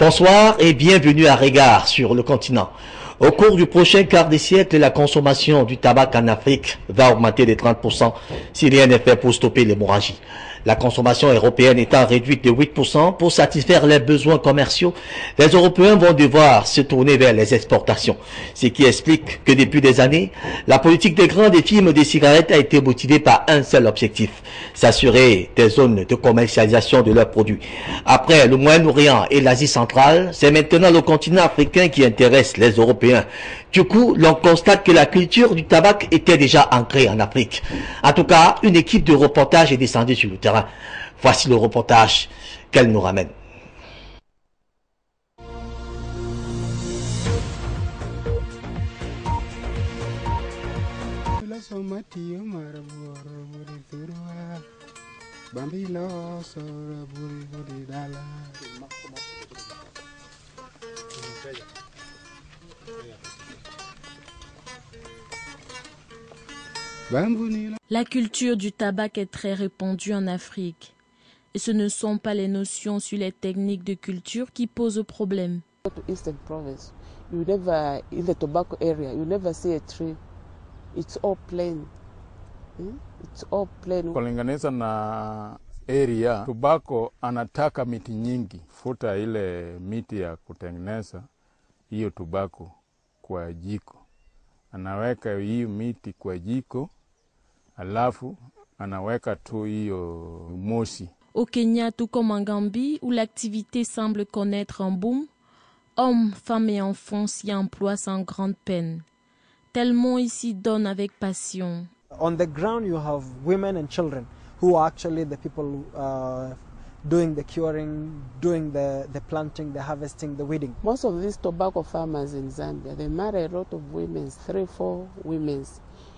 Bonsoir et bienvenue à Regard sur le continent. Au cours du prochain quart de siècle, la consommation du tabac en Afrique va augmenter de 30% si rien n'est fait pour stopper l'hémorragie. La consommation européenne étant réduite de 8% pour satisfaire les besoins commerciaux, les Européens vont devoir se tourner vers les exportations. Ce qui explique que depuis des années, la politique des grandes firmes de cigarettes a été motivée par un seul objectif, s'assurer des zones de commercialisation de leurs produits. Après le Moyen-Orient et l'Asie centrale, c'est maintenant le continent africain qui intéresse les Européens. Du coup, l'on constate que la culture du tabac était déjà ancrée en Afrique. En tout cas, une équipe de reportage est descendue sur le terrain. Voici le reportage qu'elle nous ramène. La culture du tabac est très répandue en Afrique. Et ce ne sont pas les notions sur les techniques de culture qui posent problème. Eastern province, you never, in the tobacco area, you never see a tree. It's all plain. It's all plain. Kulinganisha na area, tobacco anataka miti nyingi. Futa ile miti ya kutengeneza hiyo tobacco kwa jiko. Anaweka hiyo miti kwa jiko, alafu anaweka tu hiyo moshi. Au Kenya, tout comme en Gambie, où l'activité semble connaître un boom, hommes, femmes et enfants s'y emploient sans grande peine. Tellement ici donnent avec passion. On the ground you have women and children who are actually the people doing the curing, doing the planting, the harvesting, the weeding. Most of these tobacco farmers in Zambia, they marry a lot of women, 3-4 women,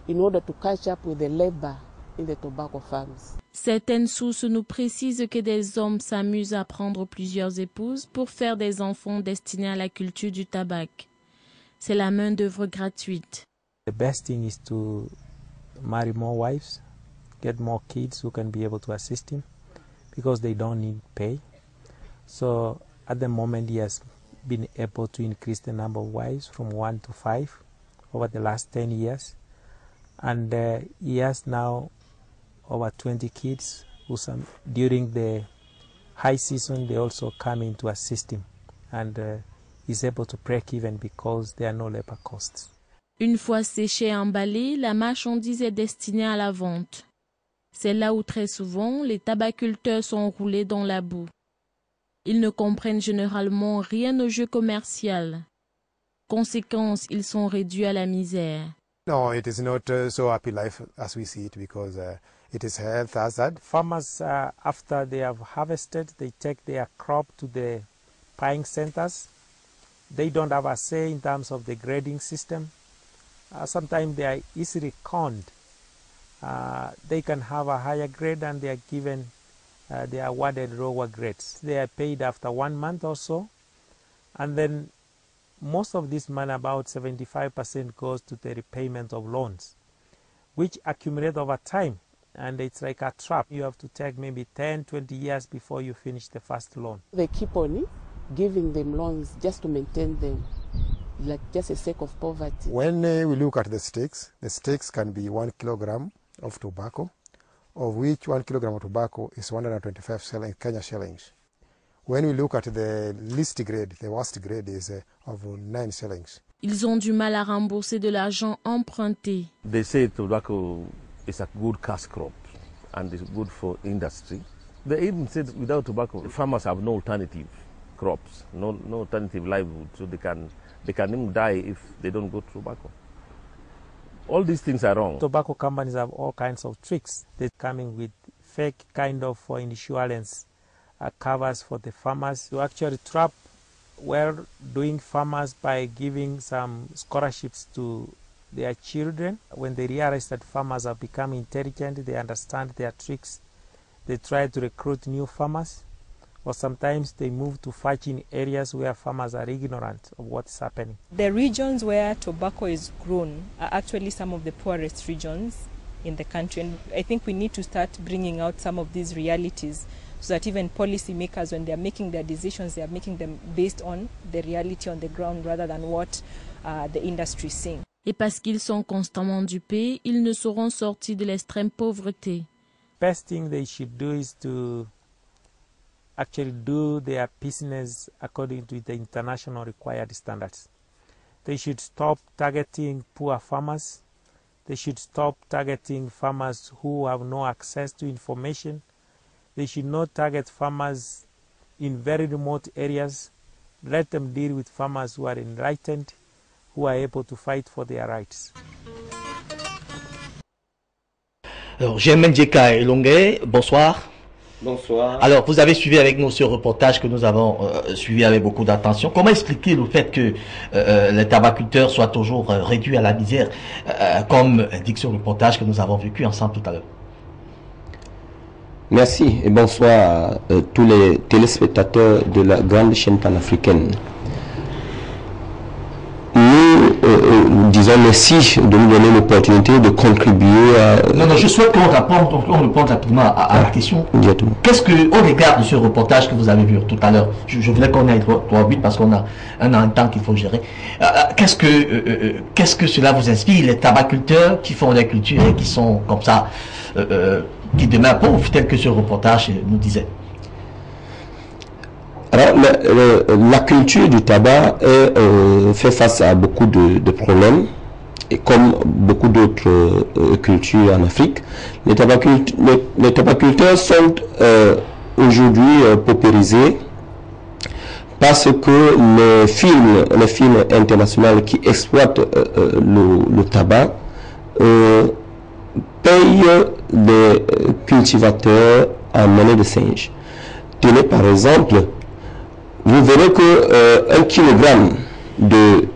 in order to catch up with the labor in the tobacco farms. Certaines sources nous précisent que des hommes s'amusent à prendre plusieurs épouses pour faire des enfants destinés à la culture du tabac. C'est la main-d'œuvre gratuite. The best thing is to marry more wives, get more kids who can be able to assist him because they don't need pay. So at the moment he has been able to increase the number of wives from 1 to 5 over the last 10 years. And he has now over 20 kids who during the high season they also come in to assist him, and he's able to break even because there are no labor costs. Une fois séchée et emballée, la marchandise est destinée à la vente. C'est là où très souvent les tabaculteurs sont roulés dans la boue. Ils ne comprennent généralement rien au jeu commercial. Conséquence, ils sont réduits à la misère. No, it is not so happy life as we see it because it is health hazard. Farmers, after they have harvested, they take their crop to the buying centers. They don't have a say in terms of the grading system. Sometimes they are easily conned. They can have a higher grade and they are given, they are awarded lower grades. They are paid after 1 month or so, and then most of this money, about 75%, goes to the repayment of loans, which accumulate over time, and it's like a trap. You have to take maybe 10-20 years before you finish the first loan. They keep on giving them loans just to maintain them, like just a sake of poverty. When we look at the stakes can be 1 kilogram of tobacco, of which 1 kilogram of tobacco is 125 Kenya shillings. When we look at the least grade, the worst grade is of 9 shillings. Ils ont du mal à rembourser de l'argent emprunté. They say tobacco is a good cash crop and is good for industry. They even said without tobacco, the farmers have no alternative crops, no alternative livelihood, so they can even die if they don't go to tobacco. All these things are wrong. Tobacco companies have all kinds of tricks. They're coming with fake kind of insurance covers for the farmers to actually trap well-doing farmers by giving some scholarships to their children. When they realize that farmers are becoming intelligent, they understand their tricks, they try to recruit new farmers, or sometimes they move to farm in areas where farmers are ignorant of what's happening. The regions where tobacco is grown are actually some of the poorest regions in the country, and I think we need to start bringing out some of these realities so that even policymakers, when they are making their decisions, they are making them based on the reality on the ground rather than what the industry is saying. Et parce qu'ils sont constamment dupés, ils ne seront sortis de l'extrême pauvreté. Best thing they should do is to actually do their business according to the international required standards. They should stop targeting poor farmers. They should stop targeting farmers who have no access to information. They should not target farmers in very remote areas. Let them deal with farmers who are enlightened, who are able to fight for their rights. Alors, Germaine Djeka et Longuet, bonsoir. Bonsoir. Alors, vous avez suivi avec nous ce reportage que nous avons suivi avec beaucoup d'attention. Comment expliquer le fait que les tabaculteurs soient toujours réduits à la misère, comme indique ce reportage que nous avons vécu ensemble tout à l'heure? Merci et bonsoir à tous les téléspectateurs de la grande chaîne panafricaine. Nous disons merci de nous donner l'opportunité de contribuer à... Non, je souhaite qu'on réponde rapidement à la question. Qu'est-ce que, au regard de ce reportage que vous avez vu tout à l'heure, je voulais qu'on aille droit au but parce qu'on a un temps qu'il faut gérer. Qu'est-ce que cela vous inspire, les tabaculteurs qui font la culture et qui sont comme ça, qui demeurent pauvres, tel que ce reportage nous disait? Alors, la culture du tabac fait face à beaucoup de problèmes, et comme beaucoup d'autres cultures en Afrique, les tabaculteurs sont aujourd'hui paupérisés parce que les films internationaux qui exploitent le tabac payent des cultivateurs en monnaie de singe. Tenez par exemple, vous verrez que 1 kilogramme de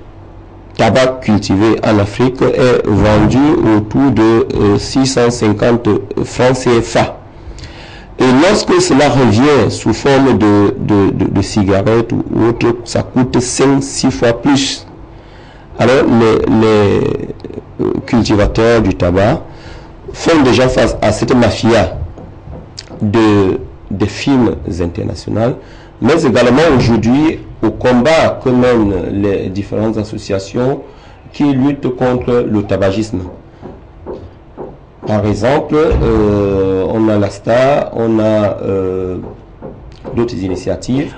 tabac cultivé en Afrique est vendu autour de 650 francs CFA. Et lorsque cela revient sous forme de cigarettes ou autre, ça coûte 5-6 fois plus. Alors les cultivateurs du tabac font déjà face à cette mafia des films internationaux, mais également aujourd'hui au combat que mènent les différentes associations qui luttent contre le tabagisme. Par exemple, on a l'ASTA, on a d'autres initiatives.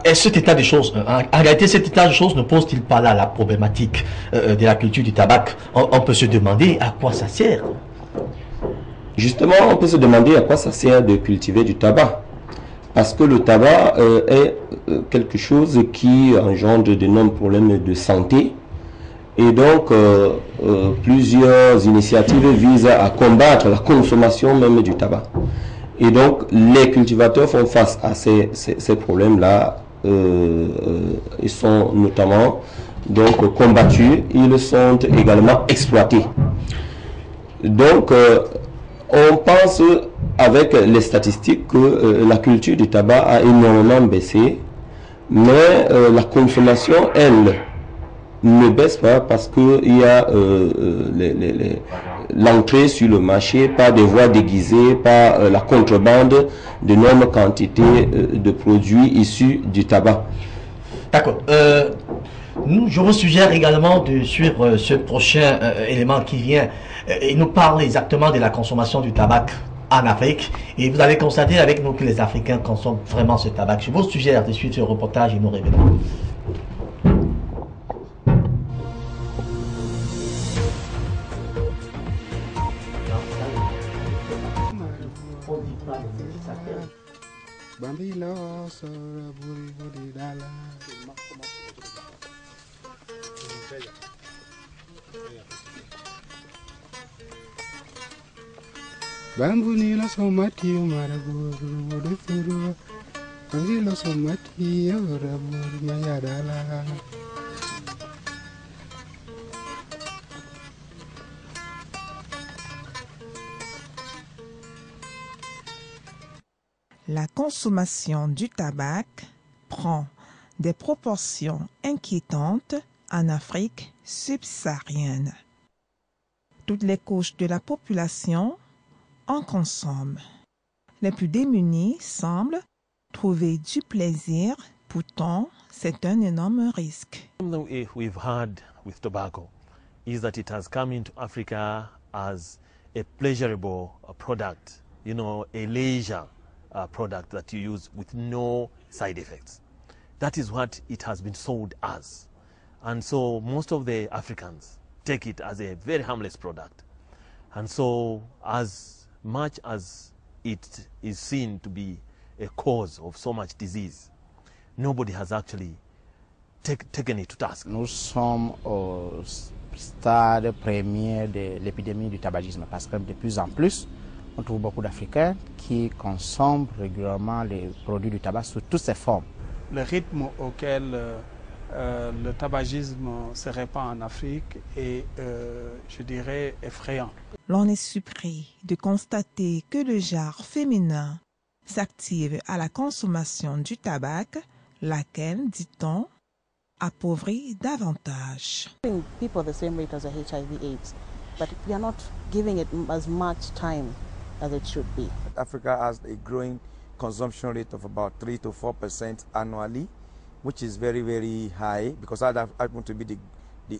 Et cet état de choses, en réalité, cet état de choses ne pose-t-il pas là la problématique de la culture du tabac? On peut se demander à quoi ça sert. Justement, on peut se demander à quoi ça sert de cultiver du tabac. Parce que le tabac est quelque chose qui engendre d'énormes problèmes de santé. Et donc, plusieurs initiatives visent à combattre la consommation même du tabac. Et donc, les cultivateurs font face à ces problèmes-là. Ils sont notamment donc combattus. Ils sont également exploités. Donc, on pense avec les statistiques que la culture du tabac a énormément baissé, mais la consommation, elle, ne baisse pas parce qu'il y a l'entrée sur le marché par des voies déguisées, par la contrebande d'énormes quantités de produits issus du tabac. D'accord. Je vous suggère également de suivre ce prochain élément qui vient. Il nous parle exactement de la consommation du tabac en Afrique. Et vous allez constater avec nous que les Africains consomment vraiment ce tabac. Je vous suggère de suivre ce reportage et nous revenons. Bambuni la somati marabu de furu Bambuni la somati rabu mayadala La consommation du tabac prend des proportions inquiétantes en Afrique subsaharienne. Toutes les couches de la population en consomment. les plus démunis semblent trouver du plaisir. Pourtant, c'est un énorme risque. Something we've heard with tobacco is that it has come into Africa as a pleasurable product, you know, a leisure product that you use with no side effects. That is what it has been sold as. And so most of the Africans take it as a very harmless product. And so as much as it is seen to be a cause of so much disease, nobody has actually taken it to task. Nous sommes au stade premier de l'épidémie du tabagisme parce que de plus en plus, on trouve beaucoup d'Africains qui consomment régulièrement les produits du tabac sous toutes ses formes. Le rythme auquel le tabagisme se répand en Afrique est, je dirais, effrayant. L'on est surpris de constater que le genre féminin s'active à la consommation du tabac, laquelle, dit-on, appauvrit davantage. People the same rate as a HIV/AIDS, but we are not giving it as much time as it should be. Africa has a growing consumption rate of about 3 to 4% annually, which is very, very high because that happens to be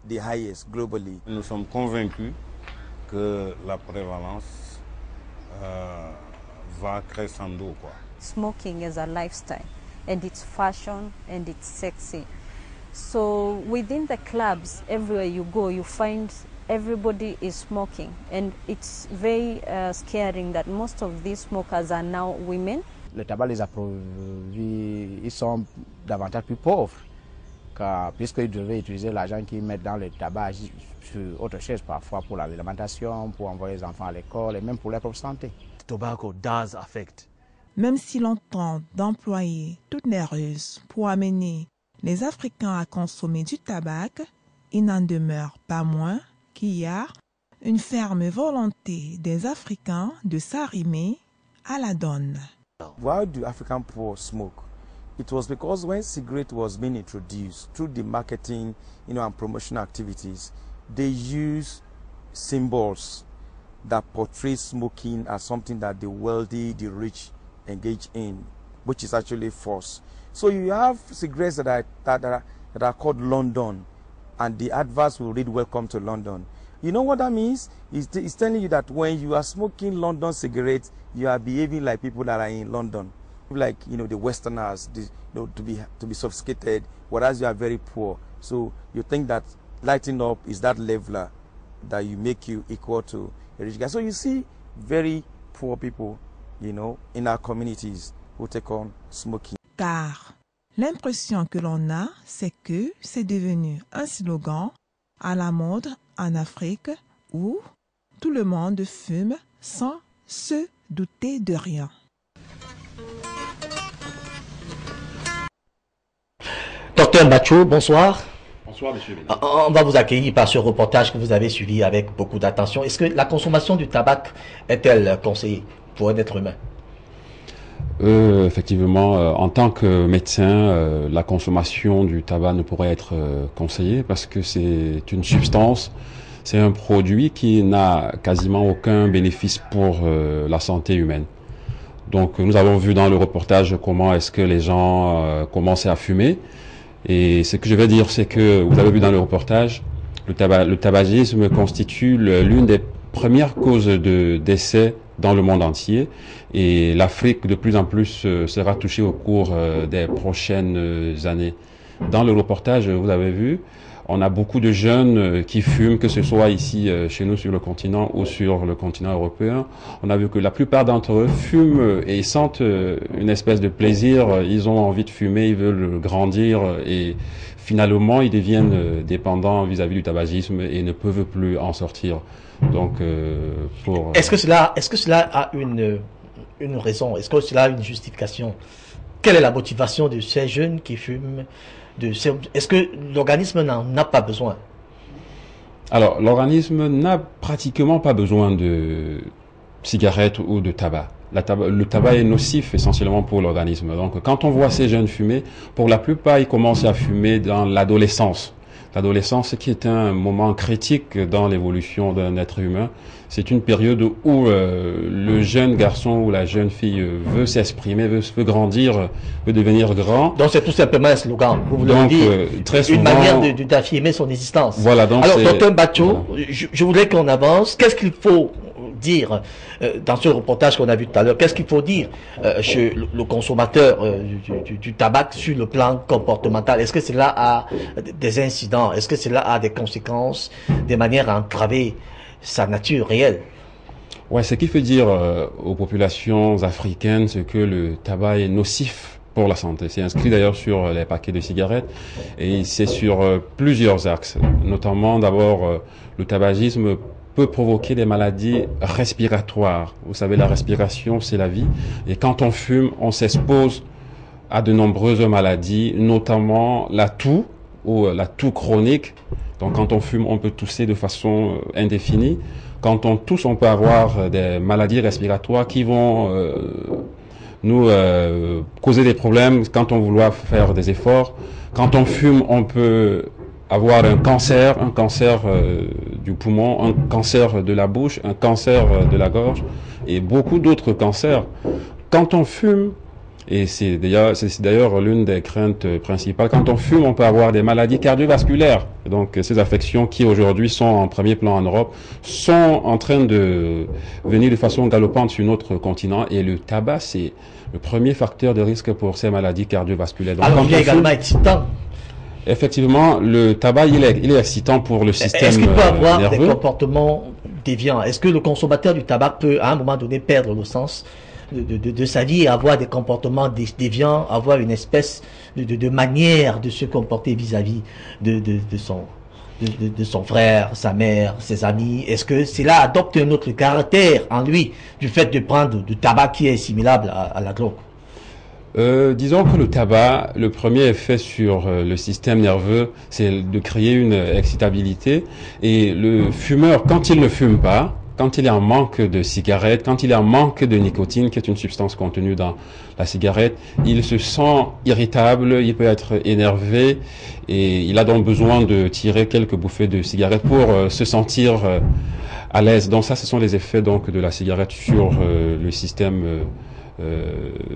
the highest globally. Nous sommes convaincus que la prévalence va crescendo, quoi. Smoking is a lifestyle, and it's fashion, and it's sexy. So within the clubs, everywhere you go, you find everybody is smoking, and it's very scaring that most of these smokers are now women. Le tabac les appauvrit, ils sont davantage plus pauvres, car puisqu'ils devaient utiliser l'argent qu'ils mettent dans le tabac sur autre chose, parfois pour l'alimentation, pour envoyer les enfants à l'école et même pour leur propre santé. Tobacco does affect. Même si l'on tente d'employer toutes les ruses pour amener les Africains à consommer du tabac, il n'en demeure pas moins qu'il y a une ferme volonté des Africains de s'arrimer à la donne. Why do African poor smoke? It was because when cigarette was being introduced through the marketing, and promotional activities, they use symbols that portray smoking as something that the wealthy, the rich engage in, which is actually false. So you have cigarettes that are called London, and the adverts will read "Welcome to London." You know what that means? It's telling you that when you are smoking London cigarettes, you are behaving like people that are in London, like the Westerners, to be sophisticated, whereas you are very poor. So you think that lighting up is that leveler that you make you equal to a rich guy. So you see very poor people, in our communities who take on smoking. Car l'impression que l'on a, c'est que c'est devenu un slogan à la mode en Afrique où tout le monde fume sans se douter de rien. Docteur Mbacho, bonsoir. Bonsoir, monsieur Bénin. On va vous accueillir par ce reportage que vous avez suivi avec beaucoup d'attention. Est-ce que la consommation du tabac est-elle conseillée pour un être humain? Effectivement, en tant que médecin, la consommation du tabac ne pourrait être conseillée parce que c'est une substance, c'est un produit qui n'a quasiment aucun bénéfice pour la santé humaine. Donc nous avons vu dans le reportage comment est-ce que les gens commençaient à fumer. Et ce que je vais dire, c'est que vous avez vu dans le reportage, le tabagisme constitue l'une des premières causes de décès dans le monde entier, et l'Afrique de plus en plus sera touchée au cours des prochaines années. Dans le reportage, vous avez vu, on a beaucoup de jeunes qui fument, que ce soit ici chez nous sur le continent ou sur le continent européen. On a vu que la plupart d'entre eux fument et sentent une espèce de plaisir, ils ont envie de fumer, ils veulent grandir et finalement ils deviennent dépendants vis-à-vis du tabagisme et ne peuvent plus en sortir. Donc, Est-ce que cela a une raison? Est-ce que cela a une justification? Quelle est la motivation de ces jeunes qui fument? Est-ce que l'organisme n'en a pas besoin? Alors, l'organisme n'a pratiquement pas besoin de cigarettes ou de tabac. Le tabac est nocif essentiellement pour l'organisme. Donc, quand on voit ces jeunes fumer, pour la plupart, ils commencent à fumer dans l'adolescence. L'adolescence, qui est un moment critique dans l'évolution d'un être humain, c'est une période où le jeune garçon ou la jeune fille veut s'exprimer, veut grandir, veut devenir grand. Donc c'est tout simplement un slogan, vous voulez dire, très souvent, une manière d'affirmer son existence. Voilà, donc alors, docteur Batcho, je voudrais qu'on avance. Qu'est-ce qu'il faut dire dans ce reportage qu'on a vu tout à l'heure? Qu'est-ce qu'il faut dire chez le consommateur du tabac sur le plan comportemental? Est-ce que cela a des incidents? Est-ce que cela a des conséquences, des manières à entraver sa nature réelle? Ouais, ce qui fait dire aux populations africaines ce que le tabac est nocif pour la santé. C'est inscrit d'ailleurs sur les paquets de cigarettes et c'est sur plusieurs axes. Notamment d'abord le tabagisme peut provoquer des maladies respiratoires. Vous savez, la respiration, c'est la vie. Et quand on fume, on s'expose à de nombreuses maladies, notamment la toux ou la toux chronique. Donc quand on fume, on peut tousser de façon indéfinie. Quand on tousse, on peut avoir des maladies respiratoires qui vont nous causer des problèmes quand on vouloir faire des efforts. Quand on fume, on peut avoir un cancer du poumon, un cancer de la bouche, un cancer de la gorge et beaucoup d'autres cancers. Quand on fume, et c'est d'ailleurs l'une des craintes principales, quand on fume, on peut avoir des maladies cardiovasculaires. Donc ces affections qui aujourd'hui sont en premier plan en Europe sont en train de venir de façon galopante sur notre continent et le tabac, c'est le premier facteur de risque pour ces maladies cardiovasculaires. Donc, alors il est également excitant. Effectivement, le tabac, il est excitant pour le système nerveux. Est-ce qu'il peut avoir des comportements déviants? Est-ce que le consommateur du tabac peut, à un moment donné, perdre le sens de sa vie et avoir des comportements déviants, avoir une espèce de manière de se comporter vis-à-vis de son frère, sa mère, ses amis? Est-ce que cela adopte un autre caractère en lui du fait de prendre du tabac qui est assimilable à la drogue? Disons que le tabac, le premier effet sur le système nerveux, c'est de créer une excitabilité. Et le fumeur, quand il ne fume pas, quand il est en manque de cigarette, quand il est en manque de nicotine, qui est une substance contenue dans la cigarette, il se sent irritable, il peut être énervé et il a donc besoin de tirer quelques bouffées de cigarette pour se sentir à l'aise. Donc ça, ce sont les effets donc de la cigarette sur le système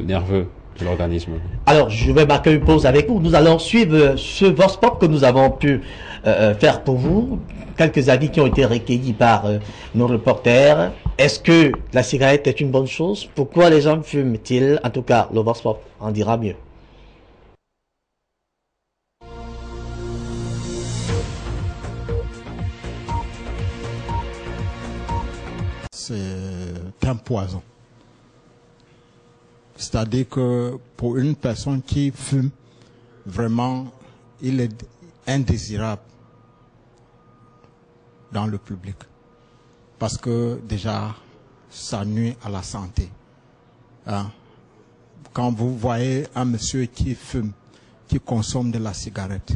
nerveux de l'organisme. Alors, je vais marquer une pause avec vous. Nous allons suivre ce Vox Pop que nous avons pu faire pour vous. Quelques avis qui ont été recueillis par nos reporters. Est-ce que la cigarette est une bonne chose? Pourquoi les gens fument-ils? En tout cas, le Vox Pop en dira mieux. C'est un poison. C'est-à-dire que pour une personne qui fume, vraiment, il est indésirable dans le public. Parce que déjà, ça nuit à la santé. Hein? Quand vous voyez un monsieur qui fume, qui consomme de la cigarette,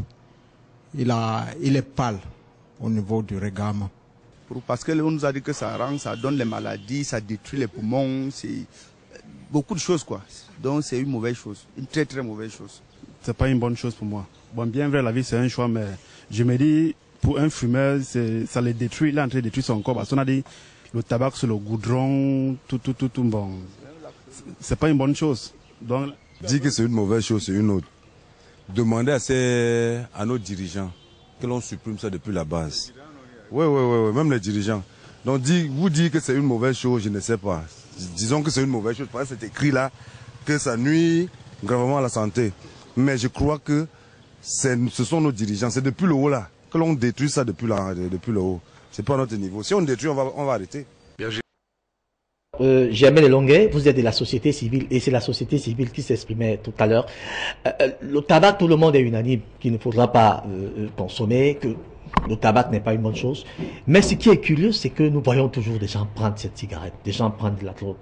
il est pâle au niveau du regard. Parce que on nous a dit que ça donne les maladies, ça détruit les poumons, c'est beaucoup de choses quoi. Donc c'est une mauvaise chose, une très très mauvaise chose. C'est pas une bonne chose pour moi. Bon, bien vrai, la vie c'est un choix, mais je me dis, pour un fumeur, ça le détruit, il est en train de détruire son corps. Parce qu'on a dit, le tabac sur le goudron, tout, bon. C'est pas une bonne chose. Donc, dire que c'est une mauvaise chose, c'est une autre. Demandez à nos dirigeants que l'on supprime ça depuis la base. Oui, même les dirigeants. Donc, vous dire que c'est une mauvaise chose, je ne sais pas. Disons que c'est une mauvaise chose, parce que c'est écrit là, que ça nuit gravement à la santé. Mais je crois que ce sont nos dirigeants, c'est depuis le haut là, que l'on détruit ça depuis le haut. C'est pas à notre niveau. Si on détruit, on va arrêter. Germain Lelonguet, vous êtes de la société civile et c'est la société civile qui s'exprimait tout à l'heure. Le tabac, tout le monde est unanime qu'il ne faudra pas consommer, que le tabac n'est pas une bonne chose. Mais ce qui est curieux, c'est que nous voyons toujours des gens prendre cette cigarette, des gens prendre de la drogue.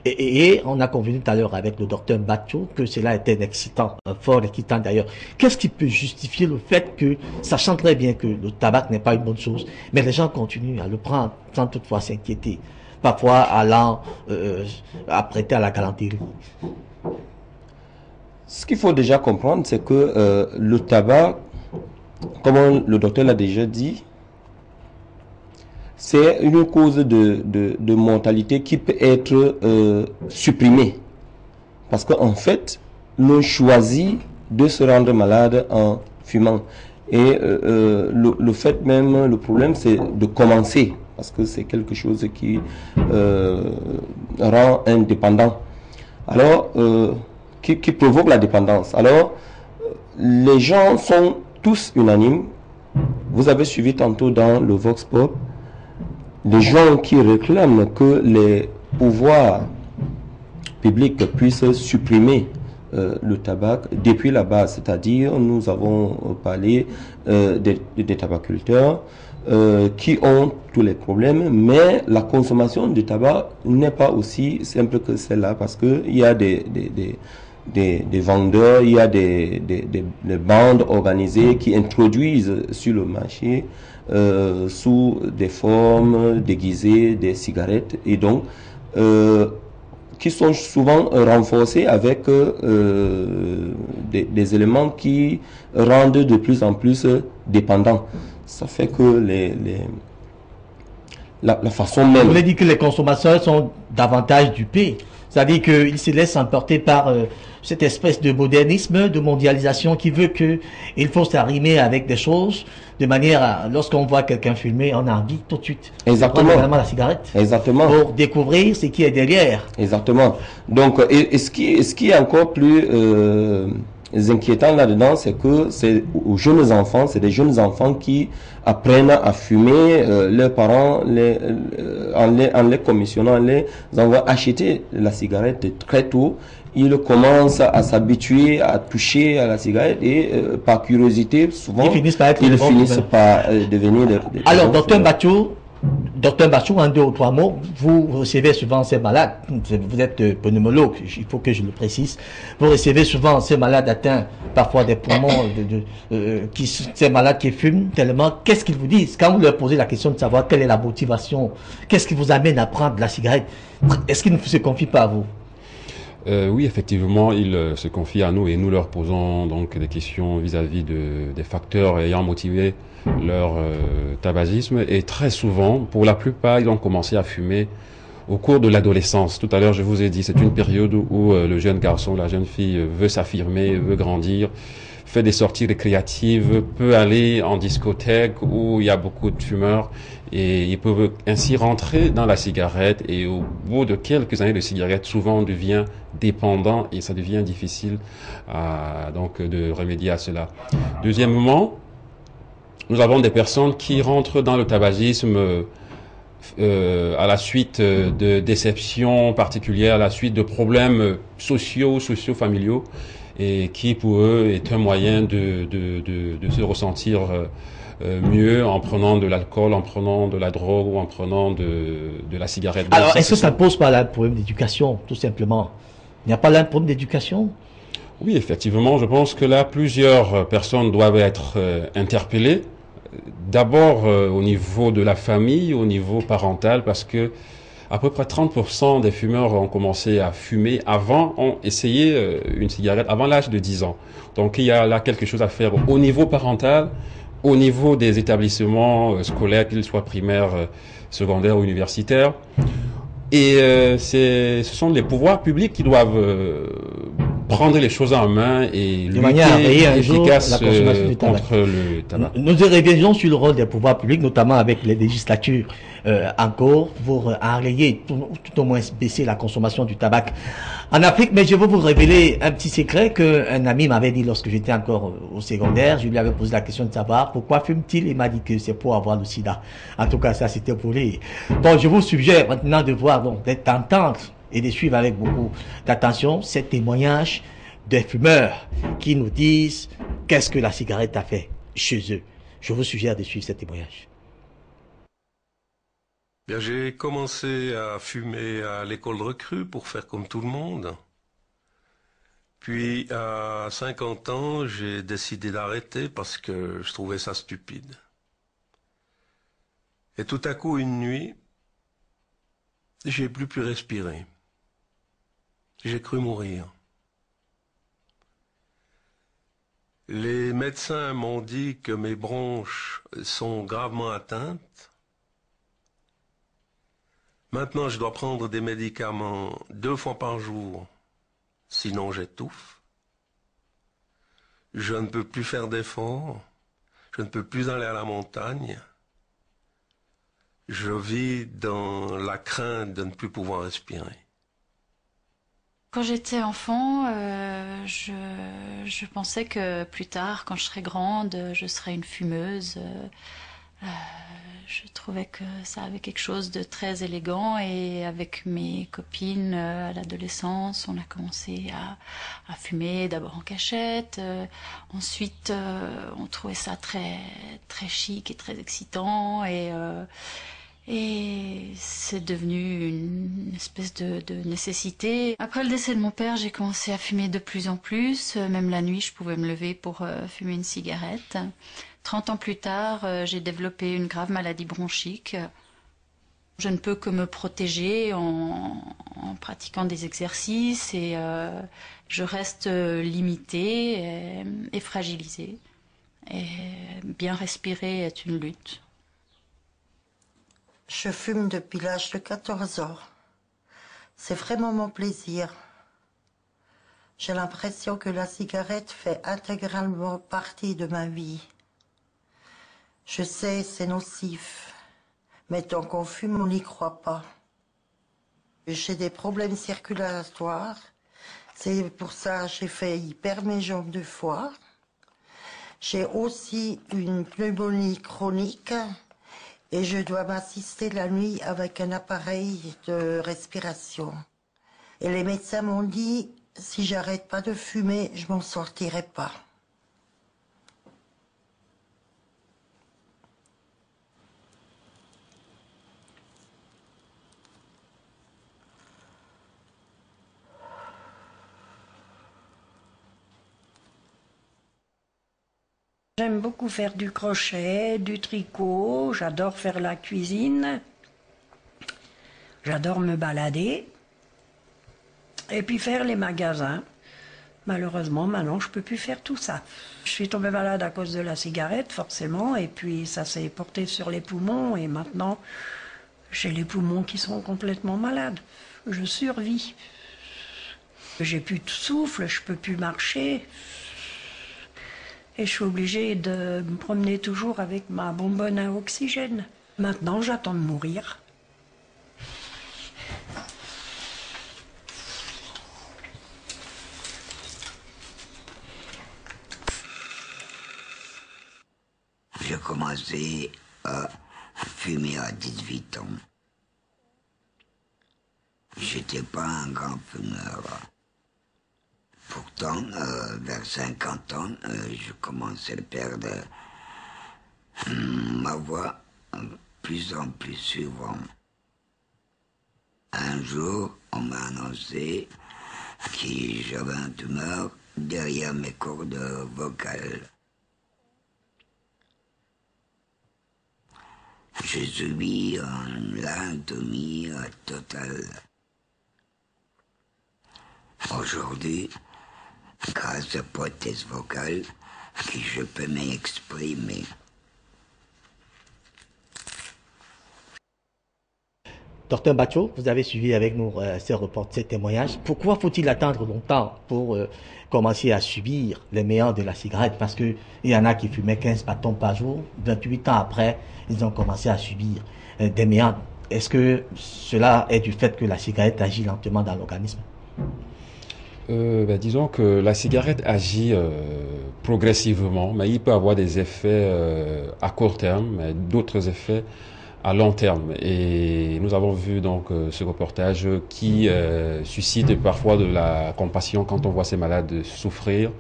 Et on a convenu tout à l'heure avec le docteur Batcho que cela était excitant, fort excitant d'ailleurs. Qu'est-ce qui peut justifier le fait que, sachant très bien que le tabac n'est pas une bonne chose, mais les gens continuent à le prendre sans toutefois s'inquiéter, parfois allant apprêter à la galanterie? Ce qu'il faut déjà comprendre, c'est que le tabac comme le docteur l'a déjà dit, c'est une cause de mortalité qui peut être supprimée. Parce qu'en fait, l'on choisit de se rendre malade en fumant. Et le fait même, le problème, c'est de commencer. Parce que c'est quelque chose qui rend indépendant. Alors, qui provoque la dépendance. Alors, les gens sont tous unanimes. Vous avez suivi tantôt dans le Vox Pop, les gens qui réclament que les pouvoirs publics puissent supprimer le tabac depuis la base. C'est-à-dire, nous avons parlé des tabaculteurs qui ont tous les problèmes, mais la consommation du tabac n'est pas aussi simple que celle-là, parce qu'il y a des vendeurs, il y a des bandes organisées qui introduisent sur le marché sous des formes déguisées des cigarettes, et donc qui sont souvent renforcés avec des éléments qui rendent de plus en plus dépendants. Ça fait que la façon même... Vous voulez dire que les consommateurs sont davantage dupés, c'est-à-dire qu'ils se laissent emporter par cette espèce de modernisme, de mondialisation qui veut qu'il faut s'arrimer avec des choses de manière à, lorsqu'on voit quelqu'un fumer, on a envie tout de suite. Exactement. Vraiment la cigarette. Exactement. Pour découvrir ce qui est derrière. Exactement. Donc, et ce qui est encore plus inquiétant là-dedans, c'est que c'est aux jeunes enfants, c'est des jeunes enfants qui apprennent à fumer, leurs parents, en les commissionnant, les envoient acheter la cigarette très tôt. Ils commencent à s'habituer à toucher à la cigarette et par curiosité, souvent, ils finissent par devenir des Alors, docteur Bachou, en 2 ou 3 mots, vous recevez souvent ces malades, vous êtes pneumologue, il faut que je le précise, vous recevez souvent ces malades atteints parfois des poumons, ces malades qui fument tellement. Qu'est-ce qu'ils vous disent quand vous leur posez la question de savoir quelle est la motivation, qu'est-ce qui vous amène à prendre la cigarette? Est-ce qu'ils ne se confient pas à vous? Oui, effectivement, ils se confient à nous et nous leur posons donc des questions vis-à-vis des facteurs ayant motivé leur tabagisme. Et très souvent, pour la plupart, ils ont commencé à fumer au cours de l'adolescence. Tout à l'heure, je vous ai dit, c'est une période où le jeune garçon, la jeune fille veut s'affirmer, veut grandir, fait des sorties récréatives, peut aller en discothèque où il y a beaucoup de fumeurs et ils peuvent ainsi rentrer dans la cigarette, et au bout de quelques années de cigarette, souvent on devient dépendant et ça devient difficile donc de remédier à cela. Deuxièmement, nous avons des personnes qui rentrent dans le tabagisme à la suite de déceptions particulières, à la suite de problèmes socio-familiaux, et qui pour eux est un moyen de se ressentir mieux en prenant de l'alcool, en prenant de la drogue ou en prenant de la cigarette. Donc, alors, est-ce que ça ne pose pas là un problème d'éducation, tout simplement? Il n'y a pas là un problème d'éducation? Oui, effectivement, je pense que là, plusieurs personnes doivent être interpellées. D'abord au niveau de la famille, au niveau parental, parce que à peu près 30% des fumeurs ont commencé à fumer ont essayé une cigarette avant l'âge de 10 ans. Donc il y a là quelque chose à faire au niveau parental, au niveau des établissements scolaires, qu'ils soient primaires, secondaires ou universitaires. Et ce sont les pouvoirs publics qui doivent prendre les choses en main et lutter efficace contre le tabac. Nous reviendrons sur le rôle des pouvoirs publics, notamment avec les législatures encore, pour enrayer, tout au moins baisser la consommation du tabac en Afrique. Mais je vais vous révéler un petit secret qu'un ami m'avait dit lorsque j'étais encore au secondaire. Je lui avais posé la question de savoir pourquoi fume-t-il. Il m'a dit que c'est pour avoir le sida. En tout cas, ça c'était pour lui. Bon, je vous suggère maintenant de voir, donc, d'entendre et de suivre avec beaucoup d'attention ces témoignages des fumeurs qui nous disent qu'est-ce que la cigarette a fait chez eux. Je vous suggère de suivre ces témoignages. Bien, j'ai commencé à fumer à l'école de recrue pour faire comme tout le monde. Puis à 50 ans, j'ai décidé d'arrêter parce que je trouvais ça stupide. Et tout à coup, une nuit, j'ai plus pu respirer. J'ai cru mourir. Les médecins m'ont dit que mes bronches sont gravement atteintes. Maintenant, je dois prendre des médicaments 2 fois par jour, sinon j'étouffe. Je ne peux plus faire d'efforts, je ne peux plus aller à la montagne. Je vis dans la crainte de ne plus pouvoir respirer. Quand j'étais enfant, je pensais que plus tard, quand je serais grande, je serais une fumeuse. Je trouvais que ça avait quelque chose de très élégant et avec mes copines à l'adolescence, on a commencé à fumer, d'abord en cachette. Ensuite, on trouvait ça très, très chic et très excitant et c'est devenu une espèce de nécessité. Après le décès de mon père, j'ai commencé à fumer de plus en plus. Même la nuit, je pouvais me lever pour fumer une cigarette. 30 ans plus tard, j'ai développé une grave maladie bronchique. Je ne peux que me protéger en pratiquant des exercices et je reste limitée et fragilisée. Et bien respirer est une lutte. Je fume depuis l'âge de 14 ans. C'est vraiment mon plaisir. J'ai l'impression que la cigarette fait intégralement partie de ma vie. Je sais, c'est nocif, mais tant qu'on fume, on n'y croit pas. J'ai des problèmes circulatoires, c'est pour ça que j'ai failli perdre mes jambes 2 fois. J'ai aussi une pneumonie chronique et je dois m'assister la nuit avec un appareil de respiration. Et les médecins m'ont dit, si j'arrête pas de fumer, je m'en sortirai pas. J'aime beaucoup faire du crochet, du tricot, j'adore faire la cuisine, j'adore me balader et puis faire les magasins. Malheureusement, maintenant, je ne peux plus faire tout ça. Je suis tombée malade à cause de la cigarette, forcément, et puis ça s'est porté sur les poumons et maintenant, j'ai les poumons qui sont complètement malades. Je survis. J'ai plus de souffle, je ne peux plus marcher. Et je suis obligée de me promener toujours avec ma bonbonne à oxygène. Maintenant, j'attends de mourir. J'ai commencé à fumer à 18 ans. J'étais pas un grand fumeur. Pourtant, vers 50 ans, je commençais à perdre ma voix plus en plus souvent. Un jour, on m'a annoncé que j'avais un tumeur derrière mes cordes vocales. J'ai subi une laryngotomie totale. Aujourd'hui, grâce à prothèse vocale, que je peux m'exprimer. Docteur Batcho, vous avez suivi avec nous ces témoignages. Pourquoi faut-il attendre longtemps pour commencer à subir les méandres de la cigarette? Parce qu'il y en a qui fumaient 15 bâtons par jour. 28 ans après, ils ont commencé à subir des méandres. Est-ce que cela est du fait que la cigarette agit lentement dans l'organisme? Disons que la cigarette agit progressivement, mais il peut avoir des effets à court terme, mais d'autres effets à long terme. Et nous avons vu donc ce reportage qui suscite parfois de la compassion quand on voit ces malades souffrir.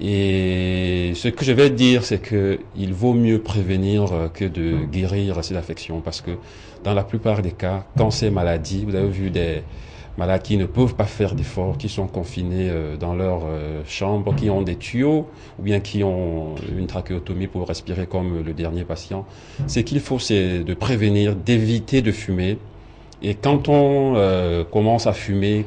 Et ce que je vais dire, c'est qu'il vaut mieux prévenir que de guérir ces affections, parce que dans la plupart des cas, quand ces maladies, vous avez vu des malades qui ne peuvent pas faire d'efforts, qui sont confinés dans leur chambre, qui ont des tuyaux ou bien qui ont une trachéotomie pour respirer comme le dernier patient. Ce qu'il faut, c'est de prévenir, d'éviter de fumer Et quand on commence à fumer,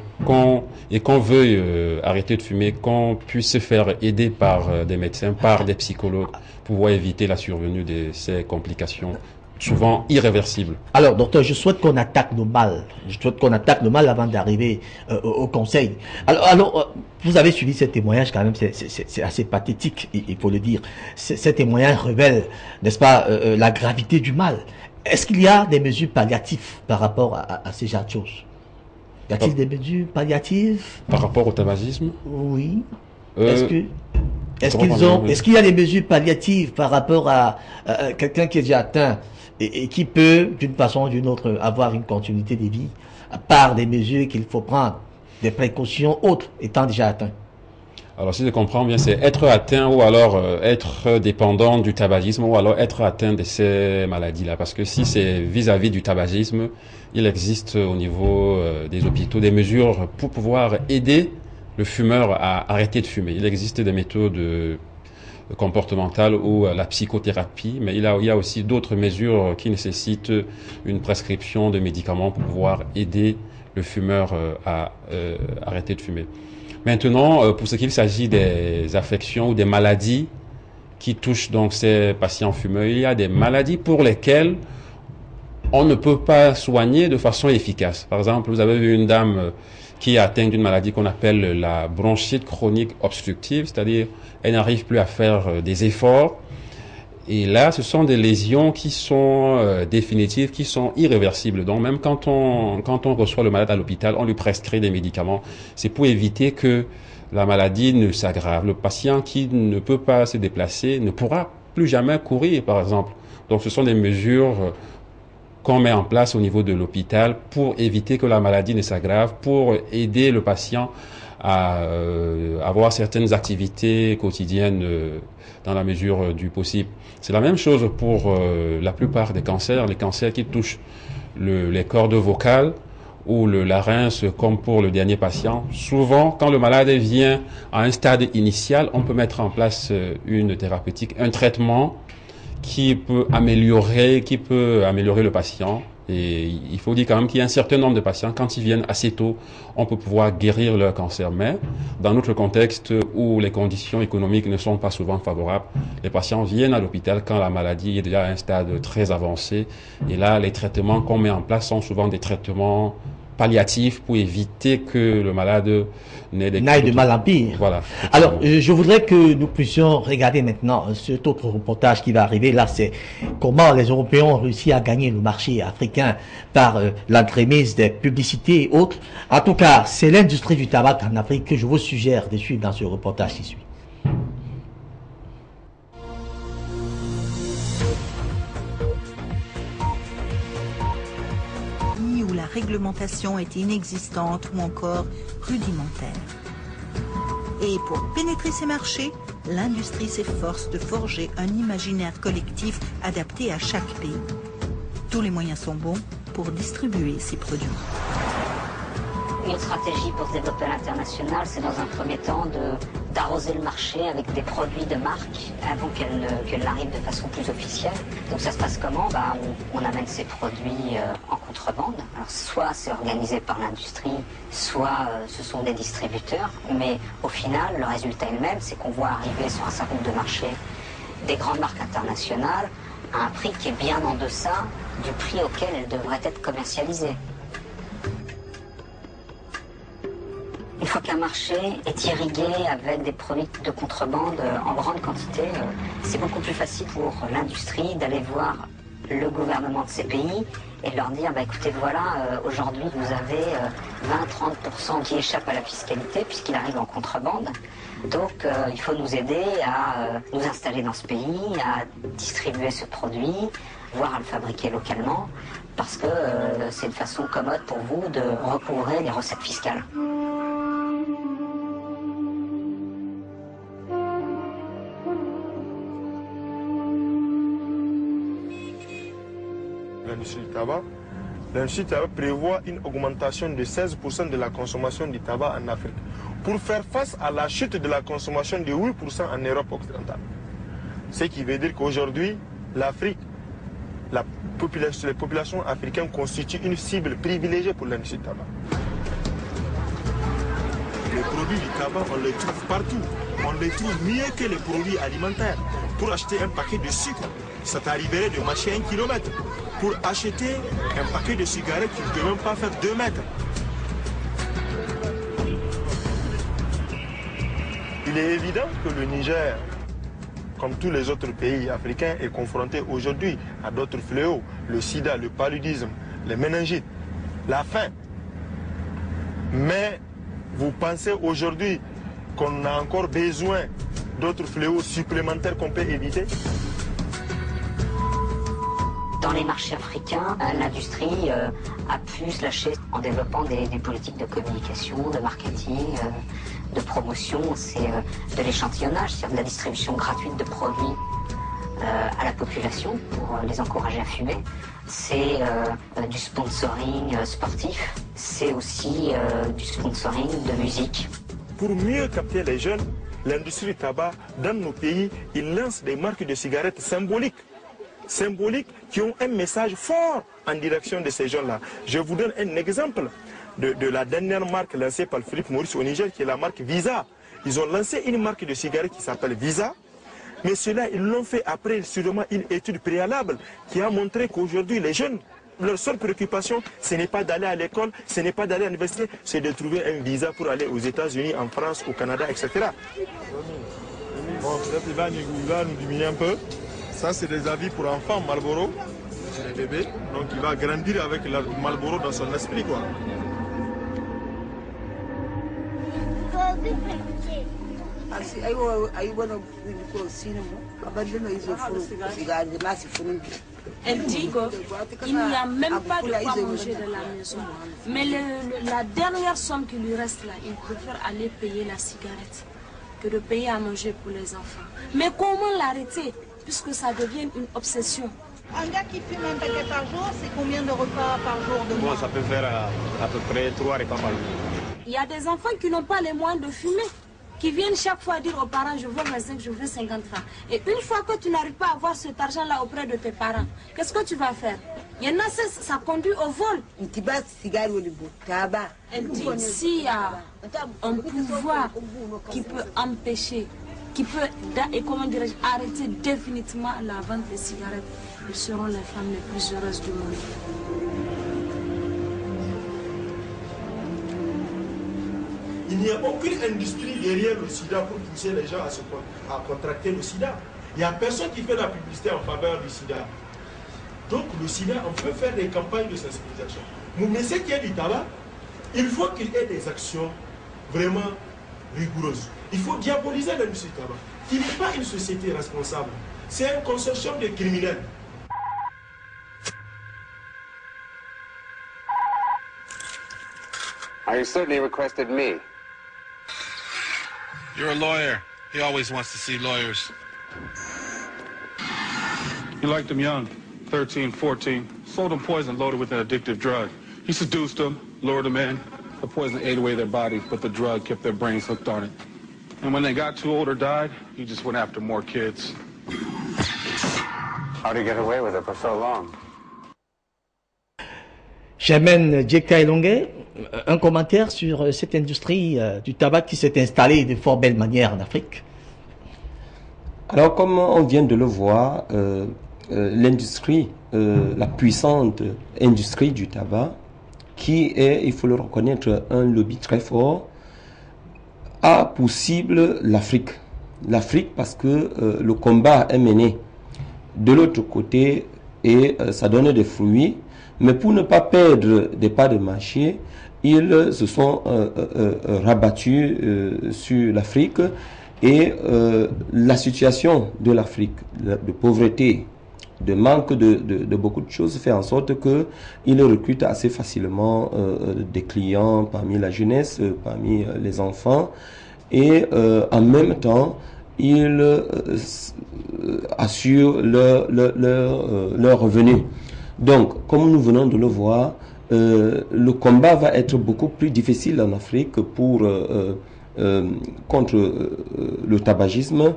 et qu'on veuille arrêter de fumer, qu'on puisse se faire aider par des médecins, par des psychologues, pour pouvoir éviter la survenue de ces complications, souvent irréversibles. Alors, docteur, je souhaite qu'on attaque nos mâles. Je souhaite qu'on attaque nos mâles avant d'arriver au conseil. Alors, vous avez suivi ce témoignage quand même, c'est assez pathétique, il faut le dire. Ce témoignage révèle, n'est-ce pas, la gravité du mal. Est-ce qu'il y a des mesures palliatives par rapport à ces genres de choses? Y a-t-il des mesures palliatives? Par rapport au tabagisme? Oui. Est-ce qu'il y a des mesures palliatives par rapport à quelqu'un qui est déjà atteint et qui peut, d'une façon ou d'une autre, avoir une continuité de vie, à part des mesures qu'il faut prendre, des précautions autres étant déjà atteint? Alors, si je comprends bien, c'est être atteint ou alors être dépendant du tabagisme ou alors être atteint de ces maladies-là. Parce que si c'est vis-à-vis du tabagisme, il existe au niveau des hôpitaux des mesures pour pouvoir aider le fumeur à arrêter de fumer. Il existe des méthodes comportementales ou la psychothérapie, mais il y a aussi d'autres mesures qui nécessitent une prescription de médicaments pour pouvoir aider le fumeur à arrêter de fumer. Maintenant, pour ce qu'il s'agit des affections ou des maladies qui touchent donc ces patients fumeurs, il y a des maladies pour lesquelles on ne peut pas soigner de façon efficace. Par exemple, vous avez vu une dame qui est atteinte d'une maladie qu'on appelle la bronchite chronique obstructive, c'est-à-dire elle n'arrive plus à faire des efforts. Et là, ce sont des lésions qui sont définitives, qui sont irréversibles. Donc même quand on reçoit le malade à l'hôpital, on lui prescrit des médicaments. C'est pour éviter que la maladie ne s'aggrave. Le patient qui ne peut pas se déplacer ne pourra plus jamais courir, par exemple. Donc ce sont des mesures qu'on met en place au niveau de l'hôpital pour éviter que la maladie ne s'aggrave, pour aider le patient à avoir certaines activités quotidiennes dans la mesure du possible. C'est la même chose pour la plupart des cancers, les cancers qui touchent les cordes vocales ou le larynx, comme pour le dernier patient. Souvent, quand le malade vient à un stade initial, on peut mettre en place une thérapeutique, un traitement qui peut améliorer le patient. Et il faut dire quand même qu'il y a un certain nombre de patients, quand ils viennent assez tôt, on peut pouvoir guérir leur cancer. Mais dans notre contexte où les conditions économiques ne sont pas souvent favorables, les patients viennent à l'hôpital quand la maladie est déjà à un stade très avancé. Et là, les traitements qu'on met en place sont souvent des traitements palliatifs pour éviter que le malade n'aille de mal en pire. Voilà. Alors, je voudrais que nous puissions regarder maintenant cet autre reportage qui va arriver. Là, c'est comment les Européens ont réussi à gagner le marché africain par l'entremise des publicités et autres. En tout cas, c'est l'industrie du tabac en Afrique que je vous suggère de suivre dans ce reportage qui suit. La réglementation est inexistante ou encore rudimentaire. Et pour pénétrer ces marchés, l'industrie s'efforce de forger un imaginaire collectif adapté à chaque pays. Tous les moyens sont bons pour distribuer ces produits. Une stratégie pour se développer à l'international, c'est dans un premier temps d'arroser le marché avec des produits de marque avant qu'elle n'arrive de façon plus officielle. Donc ça se passe comment? On amène ces produits en contrebande. Alors soit c'est organisé par l'industrie, soit ce sont des distributeurs. Mais au final, le résultat est le même, c'est qu'on voit arriver sur un certain nombre de marchés des grandes marques internationales à un prix qui est bien en deçà du prix auquel elles devraient être commercialisées. Une fois qu'un marché est irrigué avec des produits de contrebande en grande quantité, c'est beaucoup plus facile pour l'industrie d'aller voir le gouvernement de ces pays et de leur dire écoutez, voilà, aujourd'hui vous avez 20-30% qui échappent à la fiscalité puisqu'il arrive en contrebande. Donc il faut nous aider à nous installer dans ce pays, à distribuer ce produit, voire à le fabriquer localement, parce que c'est une façon commode pour vous de recouvrer les recettes fiscales. L'industrie du tabac prévoit une augmentation de 16% de la consommation du tabac en Afrique pour faire face à la chute de la consommation de 8% en Europe occidentale. Ce qui veut dire qu'aujourd'hui, l'Afrique, les populations africaines constituent une cible privilégiée pour l'industrie du tabac. Les produits du tabac, on les trouve partout. On les trouve mieux que les produits alimentaires. Pour acheter un paquet de sucre, ça t'arriverait de marcher 1 kilomètre. Pour acheter un paquet de cigarettes, tu ne peux même pas faire 2 mètres. Il est évident que le Niger, comme tous les autres pays africains, est confronté aujourd'hui à d'autres fléaux, le sida, le paludisme, les méningites, la faim. Mais vous pensez aujourd'hui qu'on a encore besoin d'autres fléaux supplémentaires qu'on peut éviter? Dans les marchés africains, l'industrie a pu se lâcher en développant des politiques de communication, de marketing, de promotion. C'est de l'échantillonnage, c'est-à-dire de la distribution gratuite de produits à la population pour les encourager à fumer. C'est du sponsoring sportif, c'est aussi du sponsoring de musique. Pour mieux capter les jeunes, l'industrie du tabac dans nos pays, il lance des marques de cigarettes symboliques qui ont un message fort en direction de ces jeunes-là. Je vous donne un exemple de la dernière marque lancée par Philippe Maurice au Niger, qui est la marque Visa. Ils ont lancé une marque de cigarettes qui s'appelle Visa, mais cela, ils l'ont fait après sûrement une étude préalable qui a montré qu'aujourd'hui, les jeunes, leur seule préoccupation, ce n'est pas d'aller à l'école, ce n'est pas d'aller à l'université, c'est de trouver un visa pour aller aux États-Unis, en France, au Canada, etc. Bon, peut-être il va nous diminuer un peu. Ça, c'est des avis pour enfants Marlboro, c'est les bébés. Donc, il va grandir avec le Marlboro dans son esprit, quoi. Elle dit qu'il n'y a même pas de quoi manger de la maison. Mais la dernière somme qui lui reste là, il préfère aller payer la cigarette que de payer à manger pour les enfants. Mais comment l'arrêter, puisque ça devient une obsession? Un gars qui fume un paquet par jour, c'est combien de repas par jour de Bon, ça peut faire à peu près 3 repas par jour. Il y a des enfants qui n'ont pas les moyens de fumer, qui viennent chaque fois dire aux parents, je veux 25, je veux 50 francs. Et une fois que tu n'arrives pas à avoir cet argent-là auprès de tes parents, qu'est-ce que tu vas faire? Il y en a, ça conduit au vol. Elle dit, s'il y a un pouvoir qui peut empêcher, qui peut, et comment dirais-je, arrêter définitivement la vente des cigarettes, elles seront les femmes les plus heureuses du monde. Il n'y a aucune industrie derrière le sida pour pousser les gens à contracter le sida. Il n'y a personne qui fait la publicité en faveur du sida. Donc le sida, on peut faire des campagnes de sensibilisation. Mais ce qui est du tabac, il faut qu'il y ait des actions vraiment rigoureuses. Il faut diaboliser l'industrie du tabac. Il n'est pas une société responsable. C'est un consortium de criminels. You certainly requested me. You're a lawyer. He always wants to see lawyers. He liked them young, 13, 14. Sold them poison loaded with an addictive drug. He seduced them, lured them in. The poison ate away their bodies, but the drug kept their brains hooked on it. And when they got too old or died, he just went after more kids. How'd he get away with it for so long? Germaine Djeka-Elongue, un commentaire sur cette industrie du tabac qui s'est installée de fort belle manière en Afrique. Alors, comme on vient de le voir, l'industrie, la puissante industrie du tabac, qui est, il faut le reconnaître, un lobby très fort, a pour cible l'Afrique. L'Afrique parce que le combat est mené de l'autre côté et ça donne des fruits. Mais pour ne pas perdre des parts de marché, ils se sont rabattus sur l'Afrique et la situation de l'Afrique, de pauvreté, de manque de beaucoup de choses fait en sorte qu'ils recrutent assez facilement des clients parmi la jeunesse, parmi les enfants et en même temps ils assurent leur revenu. Donc, comme nous venons de le voir, le combat va être beaucoup plus difficile en Afrique contre le tabagisme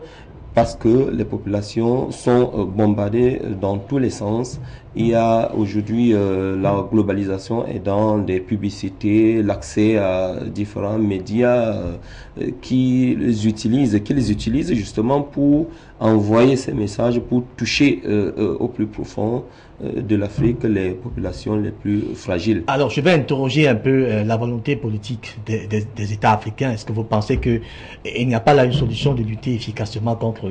parce que les populations sont bombardées dans tous les sens Il y a aujourd'hui la globalisation aidant des publicités, l'accès à différents médias qu'ils utilisent justement pour envoyer ces messages, pour toucher au plus profond de l'Afrique les populations les plus fragiles. Alors, je vais interroger un peu la volonté politique des États africains. Est-ce que vous pensez qu'il n'y a pas là une solution de lutter efficacement contre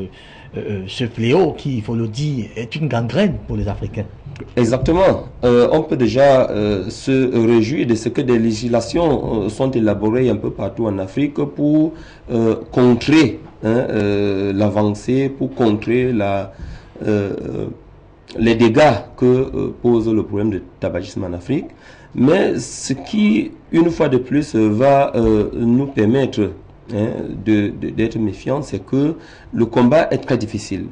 ce fléau qui, il faut le dire, est une gangrène pour les Africains? Exactement. On peut déjà se réjouir de ce que des législations sont élaborées un peu partout en Afrique pour contrer l'avancée, pour contrer les dégâts que pose le problème du tabagisme en Afrique. Mais ce qui, une fois de plus, va nous permettre d'être méfiants, c'est que le combat est très difficile.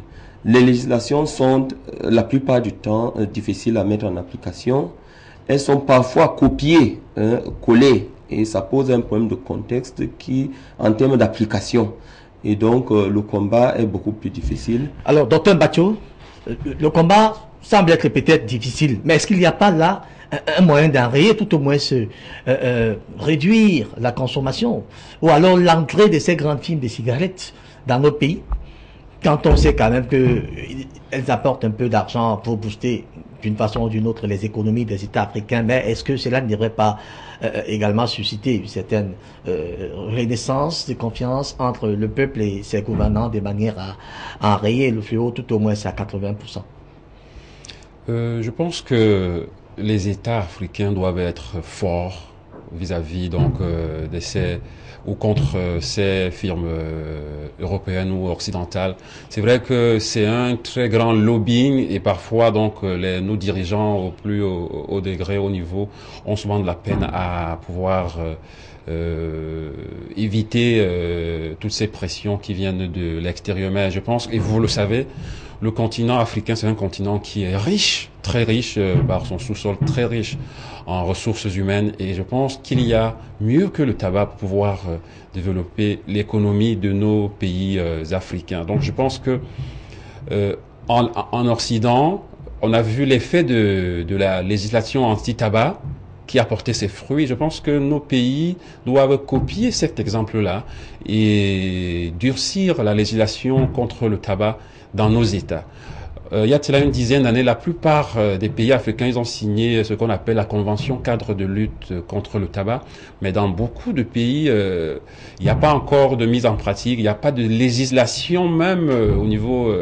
Les législations sont la plupart du temps difficiles à mettre en application. Elles sont parfois copiées, collées, et ça pose un problème de contexte qui, en termes d'application, et donc le combat est beaucoup plus difficile. Alors, Dr Batcho, le combat semble être peut-être difficile, mais est-ce qu'il n'y a pas là un moyen d'enrayer, tout au moins réduire la consommation, ou alors l'entrée de ces grandes firmes de cigarettes dans notre pays, quand on sait quand même qu'elles apportent un peu d'argent pour booster d'une façon ou d'une autre les économies des États africains, mais est-ce que cela ne devrait pas également susciter une certaine renaissance de confiance entre le peuple et ses gouvernants de manière à enrayer le fléau tout au moins à 80%? Je pense que les États africains doivent être forts vis-à-vis donc de ces ou contre ces firmes européennes ou occidentales. C'est vrai que c'est un très grand lobbying et parfois donc nos dirigeants au plus haut degré, au niveau, ont souvent de la peine à pouvoir éviter toutes ces pressions qui viennent de l'extérieur. Mais je pense, et vous le savez, le continent africain, c'est un continent qui est riche, très riche par son sous-sol, très riche en ressources humaines, et je pense qu'il y a mieux que le tabac pour pouvoir développer l'économie de nos pays africains. Donc je pense que en Occident, on a vu l'effet de la législation anti-tabac qui a porté ses fruits. Je pense que nos pays doivent copier cet exemple-là et durcir la législation contre le tabac dans nos États. Il y a cela une dizaine d'années, la plupart des pays africains, ils ont signé ce qu'on appelle la Convention cadre de lutte contre le tabac. Mais dans beaucoup de pays, il n'y a pas encore de mise en pratique, il n'y a pas de législation même au niveau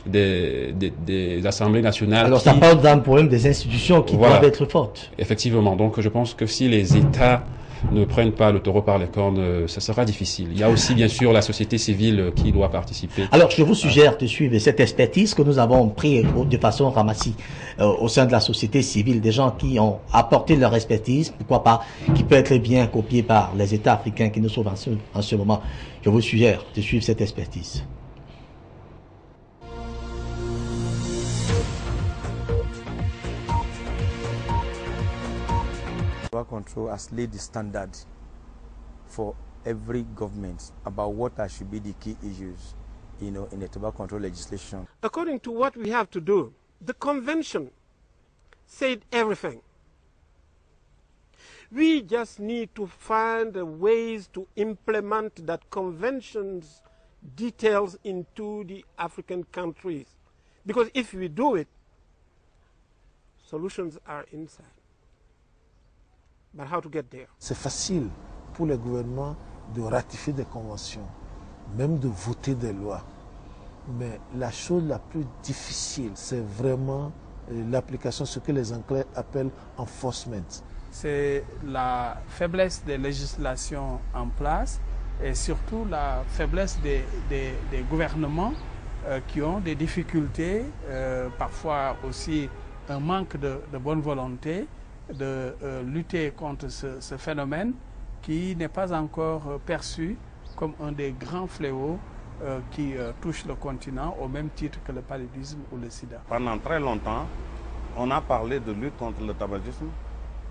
des assemblées nationales. Alors ça parle d'un problème des institutions qui doivent être fortes. Effectivement, donc je pense que si les États ne prennent pas le taureau par les cornes, ça sera difficile. Il y a aussi bien sûr la société civile qui doit participer. Alors je vous suggère de suivre cette expertise que nous avons pris de façon ramassée au sein de la société civile, des gens qui ont apporté leur expertise, pourquoi pas, qui peut être bien copiée par les États africains qui nous sauvent en ce moment. Je vous suggère de suivre cette expertise. Control has laid the standard for every government about what should be the key issues, in the tobacco control legislation. According to what we have to do, the convention said everything. We just need to find ways to implement that convention's details into the African countries. Because if we do it, solutions are inside. But how to get there? C'est facile pour les gouvernements de ratifier des conventions, même de voter des lois. Mais la chose la plus difficile, c'est vraiment l'application, ce que les Anglais appellent enforcement. C'est la faiblesse des législations en place et surtout la faiblesse des gouvernements qui ont des difficultés, parfois aussi un manque de bonne volonté de lutter contre ce phénomène qui n'est pas encore perçu comme un des grands fléaux qui touche le continent au même titre que le paludisme ou le sida. Pendant très longtemps, on a parlé de lutte contre le tabagisme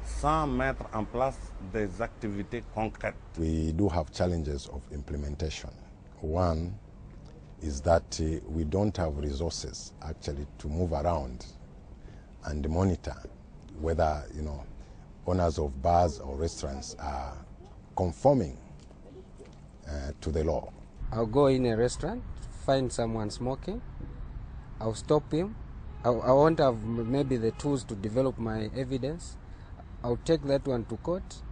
sans mettre en place des activités concrètes. We do have challenges of implementation. One is that we don't have resources actually to move around and monitor whether, owners of bars or restaurants are conforming to the law. I'll go in a restaurant, find someone smoking, I'll stop him. I won't have maybe the tools to develop my evidence. I'll take that one to court.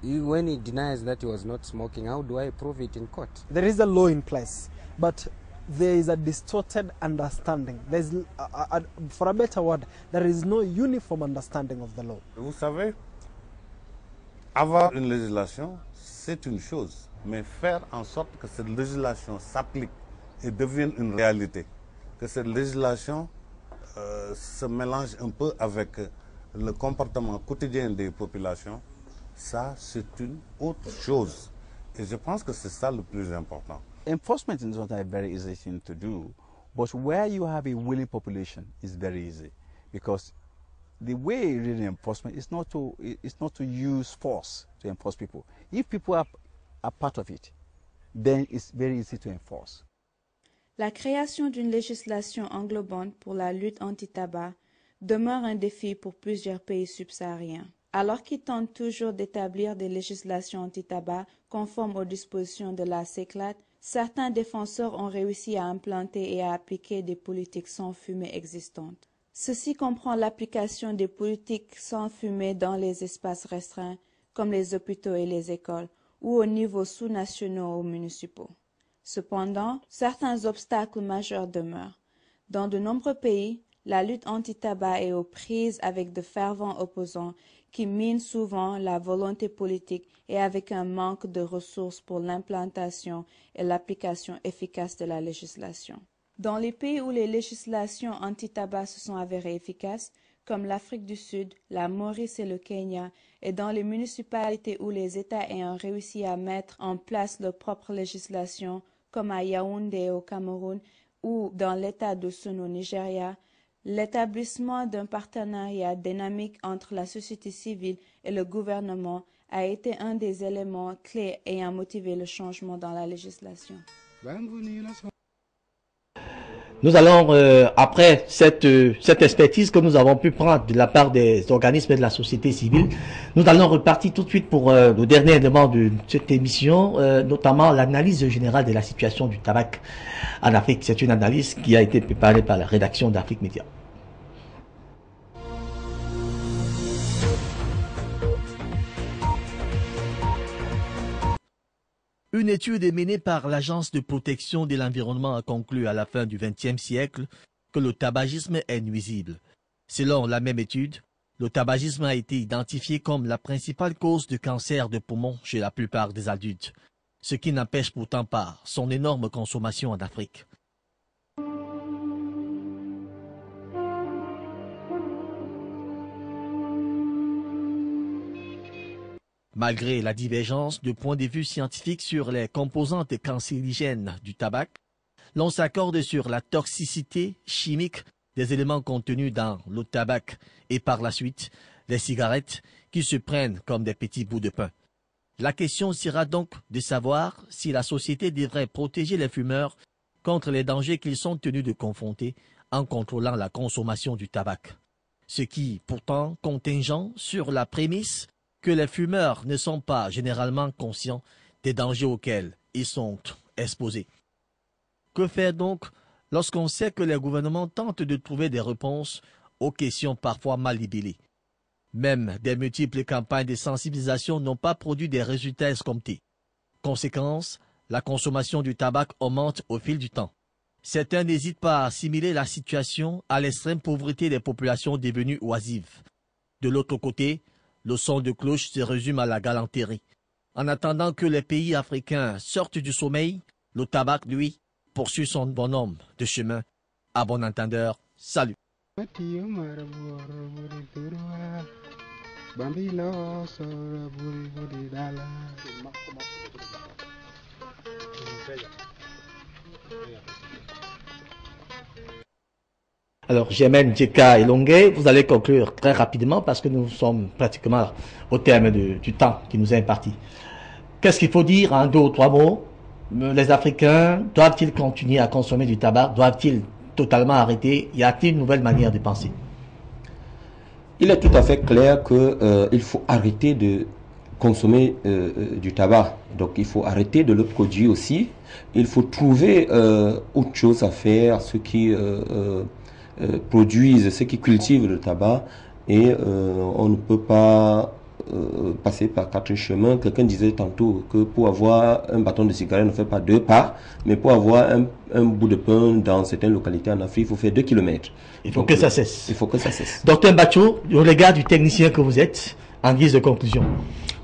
When he denies that he was not smoking, how do I prove it in court? There is a law in place, but there is a distorted understanding. There's, for a better word, there is no uniform understanding of the law. Vous savez, avoir une législation, c'est une chose, mais faire en sorte que cette législation s'applique et devienne une réalité, que cette législation se mélange un peu avec le comportement quotidien des populations, ça c'est une autre chose. Et je pense que c'est ça le plus important. Enforcement is not a very easy thing to do, but where you have a willing population is very easy, because the way really enforcement is not to use force to enforce people. If people are part of it, then it's very easy to enforce. La création d'une législation englobante pour la lutte anti-tabac demeure un défi pour plusieurs pays subsahariens. Alors qu'ils tentent toujours d'établir des législations anti-tabac conformes aux dispositions de la CECLAT, certains défenseurs ont réussi à implanter et à appliquer des politiques sans fumée existantes. Ceci comprend l'application des politiques sans fumée dans les espaces restreints, comme les hôpitaux et les écoles, ou au niveau sous-nationaux ou municipaux. Cependant, certains obstacles majeurs demeurent. Dans de nombreux pays, la lutte anti-tabac est aux prises avec de fervents opposants qui minent souvent la volonté politique et avec un manque de ressources pour l'implantation et l'application efficace de la législation. Dans les pays où les législations anti-tabac se sont avérées efficaces, comme l'Afrique du Sud, la Maurice et le Kenya, et dans les municipalités où les États ayant réussi à mettre en place leur propre législation, comme à Yaoundé au Cameroun ou dans l'État d'Osun au Nigeria, l'établissement d'un partenariat dynamique entre la société civile et le gouvernement a été un des éléments clés ayant motivé le changement dans la législation. Nous allons, après cette expertise que nous avons pu prendre de la part des organismes de la société civile, nous allons repartir tout de suite pour le dernier élément de cette émission, notamment l'analyse générale de la situation du tabac en Afrique. C'est une analyse qui a été préparée par la rédaction d'Afrique Média. Une étude menée par l'Agence de protection de l'environnement a conclu à la fin du XXe siècle que le tabagisme est nuisible. Selon la même étude, le tabagisme a été identifié comme la principale cause de cancer de poumon chez la plupart des adultes, ce qui n'empêche pourtant pas son énorme consommation en Afrique. Malgré la divergence de points de vue scientifiques sur les composantes cancérigènes du tabac, l'on s'accorde sur la toxicité chimique des éléments contenus dans le tabac et par la suite les cigarettes qui se prennent comme des petits bouts de pain. La question sera donc de savoir si la société devrait protéger les fumeurs contre les dangers qu'ils sont tenus de confronter en contrôlant la consommation du tabac. Ce qui, pourtant, contingent sur la prémisse que les fumeurs ne sont pas généralement conscients des dangers auxquels ils sont exposés. Que faire donc lorsqu'on sait que les gouvernements tentent de trouver des réponses aux questions parfois mal libellées? Même des multiples campagnes de sensibilisation n'ont pas produit des résultats escomptés. Conséquence, la consommation du tabac augmente au fil du temps. Certains n'hésitent pas à assimiler la situation à l'extrême pauvreté des populations devenues oisives. De l'autre côté, le son de cloche se résume à la galanterie. En attendant que les pays africains sortent du sommeil, le tabac, lui, poursuit son bonhomme de chemin. À bon entendeur, salut. Alors, Germaine, Djeka et Longuet, vous allez conclure très rapidement parce que nous sommes pratiquement au terme du temps qui nous est imparti. Qu'est-ce qu'il faut dire en 2 ou 3 mots? Les Africains doivent-ils continuer à consommer du tabac? Doivent-ils totalement arrêter? Y a-t-il une nouvelle manière de penser? Il est tout à fait clair qu'il faut arrêter de consommer du tabac. Donc il faut arrêter de le produire aussi. Il faut trouver autre chose à faire, ceux qui produisent, ceux qui cultivent le tabac. Et on ne peut pas passer par 4 chemins. Quelqu'un disait tantôt que pour avoir un bâton de cigarette, on ne fait pas 2 pas, mais pour avoir un bout de pain dans certaines localités en Afrique, il faut faire 2 kilomètres. Il faut que ça cesse. Il faut que ça cesse. Docteur Mbacho, au regard du technicien que vous êtes, en guise de conclusion.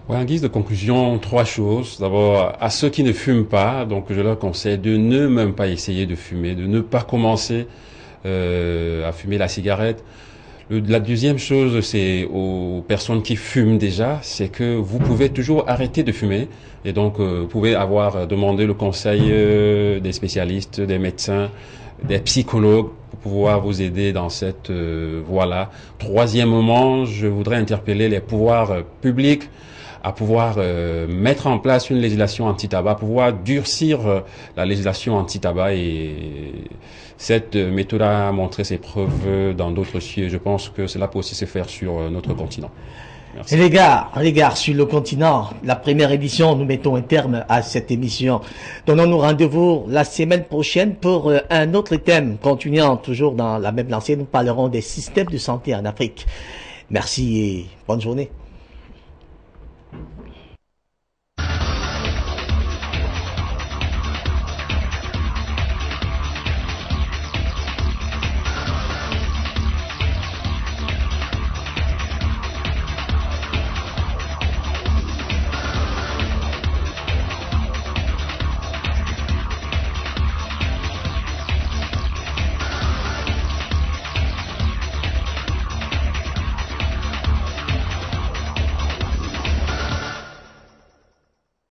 Ouais, en guise de conclusion, 3 choses. D'abord, à ceux qui ne fument pas, donc je leur conseille de ne même pas essayer de fumer, de ne pas commencer à fumer la cigarette. La deuxième chose, c'est aux personnes qui fument déjà, c'est que vous pouvez toujours arrêter de fumer. Et donc, vous pouvez avoir demandé le conseil des spécialistes, des médecins, des psychologues pour pouvoir vous aider dans cette voie-là. Troisièmement, je voudrais interpeller les pouvoirs publics à pouvoir mettre en place une législation anti-tabac, pouvoir durcir la législation anti-tabac, et cette méthode a montré ses preuves dans d'autres cieux. Je pense que cela peut aussi se faire sur notre continent. Merci. Et les gars, regard sur le continent, la première édition, nous mettons un terme à cette émission. Donnons-nous rendez-vous la semaine prochaine pour un autre thème. Continuant toujours dans la même lancée, nous parlerons des systèmes de santé en Afrique. Merci et bonne journée.